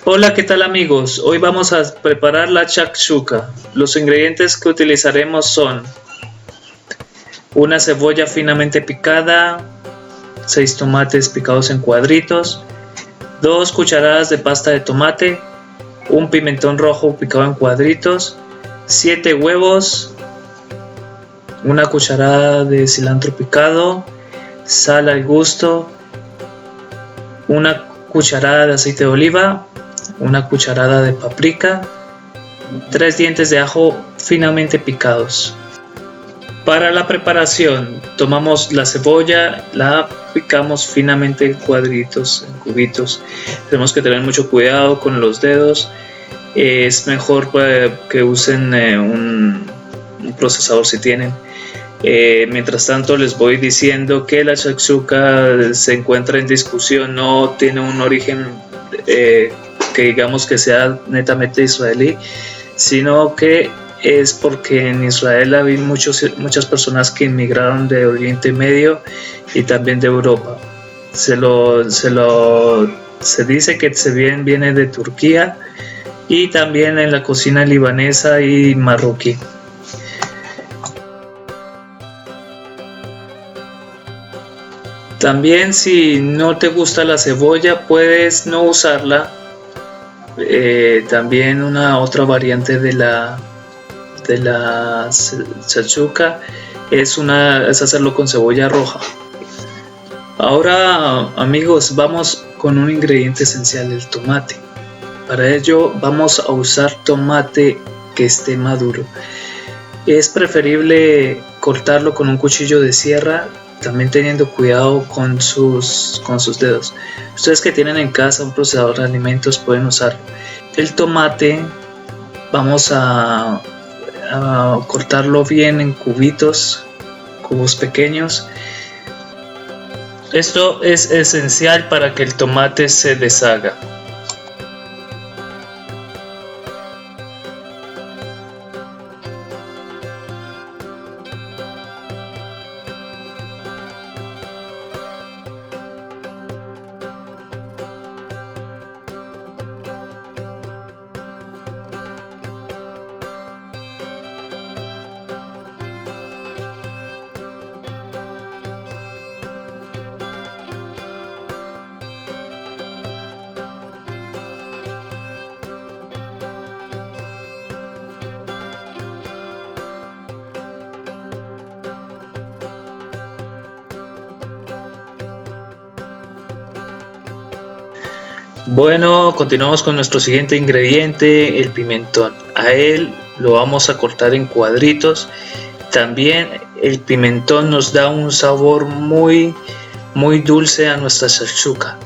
Hola, ¿qué tal amigos? Hoy vamos a preparar la shakshuka. Los ingredientes que utilizaremos son una cebolla finamente picada, 6 tomates picados en cuadritos, 2 cucharadas de pasta de tomate, un pimentón rojo picado en cuadritos, 7 huevos, una cucharada de cilantro picado, sal al gusto, una cucharada de aceite de oliva, una cucharada de paprika, 3 dientes de ajo finamente picados. Para la preparación, tomamos la cebolla, la picamos finamente en cuadritos, en cubitos. Tenemos que tener mucho cuidado con los dedos. Es mejor que usen un procesador si tienen. Mientras tanto, les voy diciendo que la shakshuka se encuentra en discusión, no tiene un origen que digamos que sea netamente israelí, sino que es porque en Israel había muchas personas que inmigraron de Oriente Medio y también de Europa. Se dice que viene de Turquía y también en la cocina libanesa y marroquí. También si no te gusta la cebolla puedes no usarla. También una otra variante de la shakshuka es hacerlo con cebolla roja. Ahora amigos, vamos con un ingrediente esencial, el tomate. Para ello vamos a usar tomate que esté maduro. Es preferible cortarlo con un cuchillo de sierra, también teniendo cuidado con sus dedos. Ustedes que tienen en casa un procesador de alimentos pueden usar el tomate. Vamos a cortarlo bien en cubos pequeños. Esto es esencial para que el tomate se deshaga. Bueno, continuamos con nuestro siguiente ingrediente, el pimentón. A él lo vamos a cortar en cuadritos. También el pimentón nos da un sabor muy dulce a nuestra shakshuka.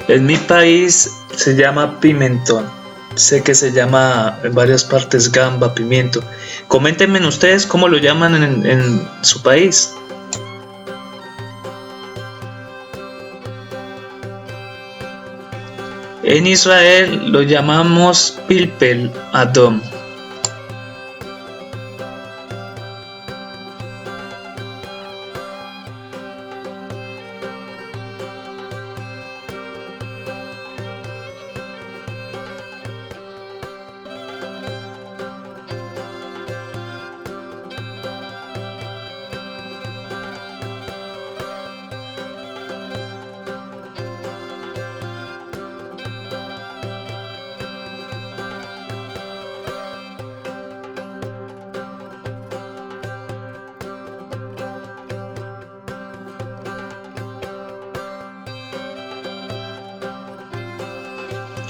En mi país se llama pimentón. Sé que se llama en varias partes gamba, pimiento. Coméntenme ustedes cómo lo llaman en su país. En Israel lo llamamos pilpel adom.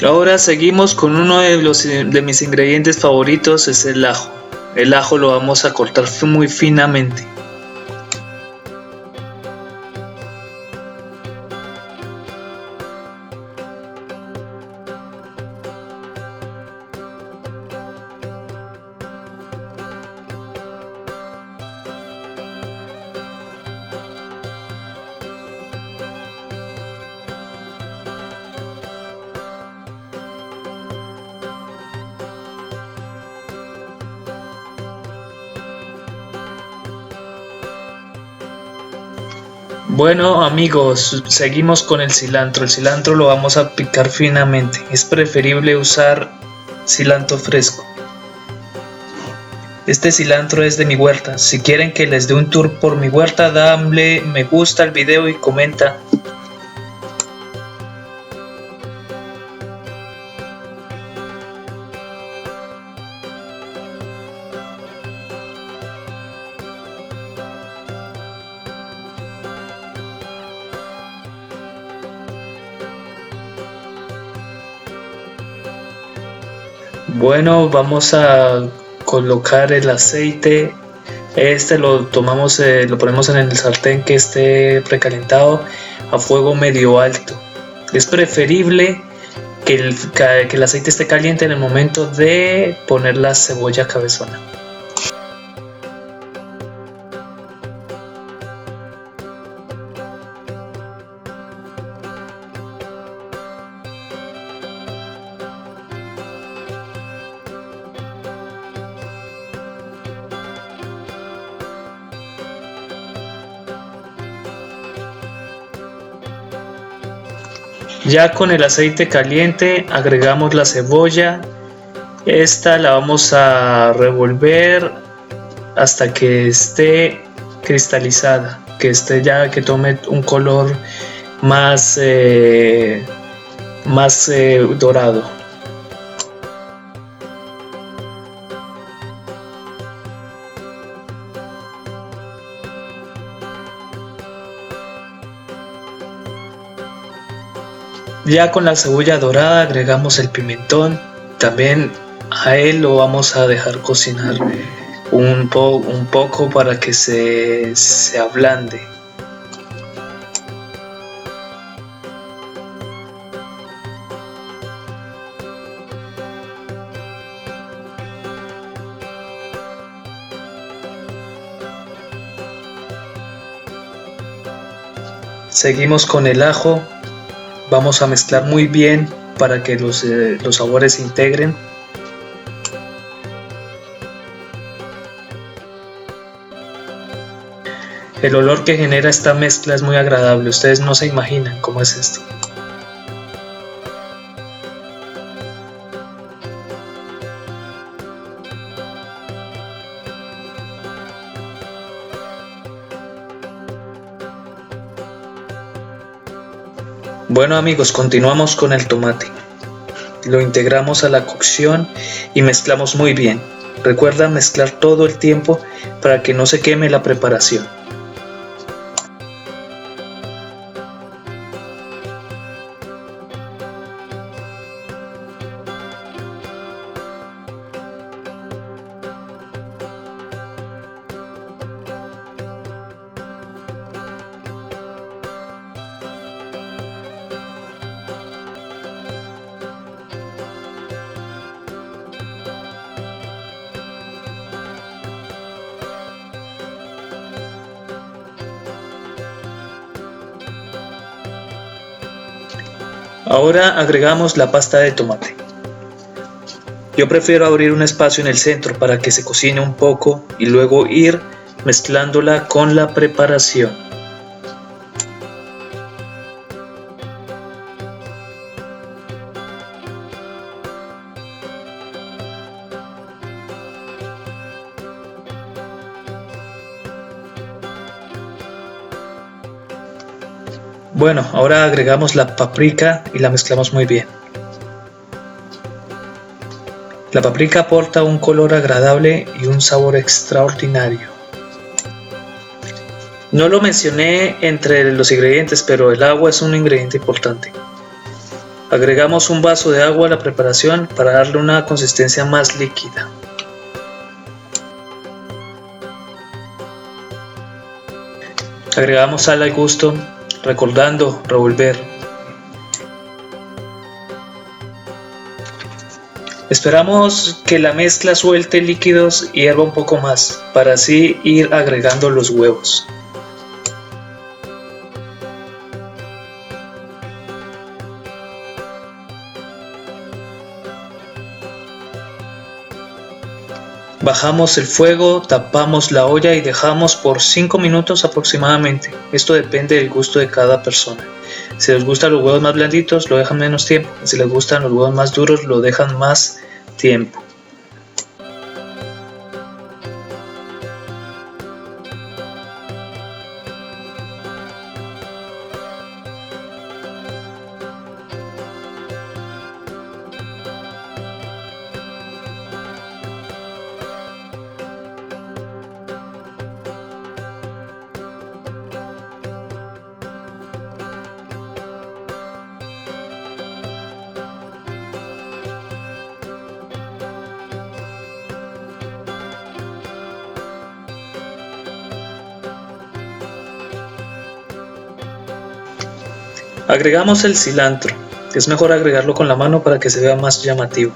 Ahora seguimos con uno de mis ingredientes favoritos, es el ajo. El ajo lo vamos a cortar muy finamente. Bueno amigos, seguimos con el cilantro. El cilantro lo vamos a picar finamente. Es preferible usar cilantro fresco. Este cilantro es de mi huerta. Si quieren que les dé un tour por mi huerta, dale me gusta al video y comenta. Bueno, vamos a colocar el aceite. Este lo tomamos, lo ponemos en el sartén que esté precalentado a fuego medio alto. Es preferible que el aceite esté caliente en el momento de poner la cebolla cabezona. Ya con el aceite caliente agregamos la cebolla. Esta la vamos a revolver hasta que esté cristalizada, que esté ya, que tome un color más, dorado. Ya con la cebolla dorada agregamos el pimentón. También a él lo vamos a dejar cocinar un poco para que se ablande. Seguimos con el ajo. Vamos a mezclar muy bien para que los sabores se integren. El olor que genera esta mezcla es muy agradable. Ustedes no se imaginan cómo es esto. Bueno amigos, continuamos con el tomate. Lo integramos a la cocción y mezclamos muy bien. Recuerda mezclar todo el tiempo para que no se queme la preparación. Ahora agregamos la pasta de tomate. Yo prefiero abrir un espacio en el centro para que se cocine un poco y luego ir mezclándola con la preparación. Bueno, ahora agregamos la paprika y la mezclamos muy bien. La paprika aporta un color agradable y un sabor extraordinario. No lo mencioné entre los ingredientes, pero el agua es un ingrediente importante. Agregamos un vaso de agua a la preparación para darle una consistencia más líquida. Agregamos sal al gusto, recordando revolver. Esperamos que la mezcla suelte líquidos y hierva un poco más, para así ir agregando los huevos. Bajamos el fuego, tapamos la olla y dejamos por 5 minutos aproximadamente. Esto depende del gusto de cada persona. Si les gustan los huevos más blanditos, lo dejan menos tiempo. Si les gustan los huevos más duros, lo dejan más tiempo. Agregamos el cilantro. Es mejor agregarlo con la mano para que se vea más llamativo.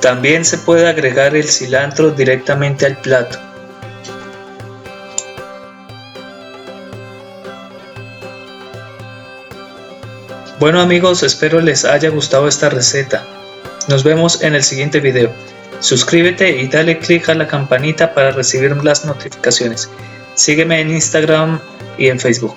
También se puede agregar el cilantro directamente al plato. Bueno amigos, espero les haya gustado esta receta. Nos vemos en el siguiente video. Suscríbete y dale click a la campanita para recibir las notificaciones. Sígueme en Instagram y en Facebook.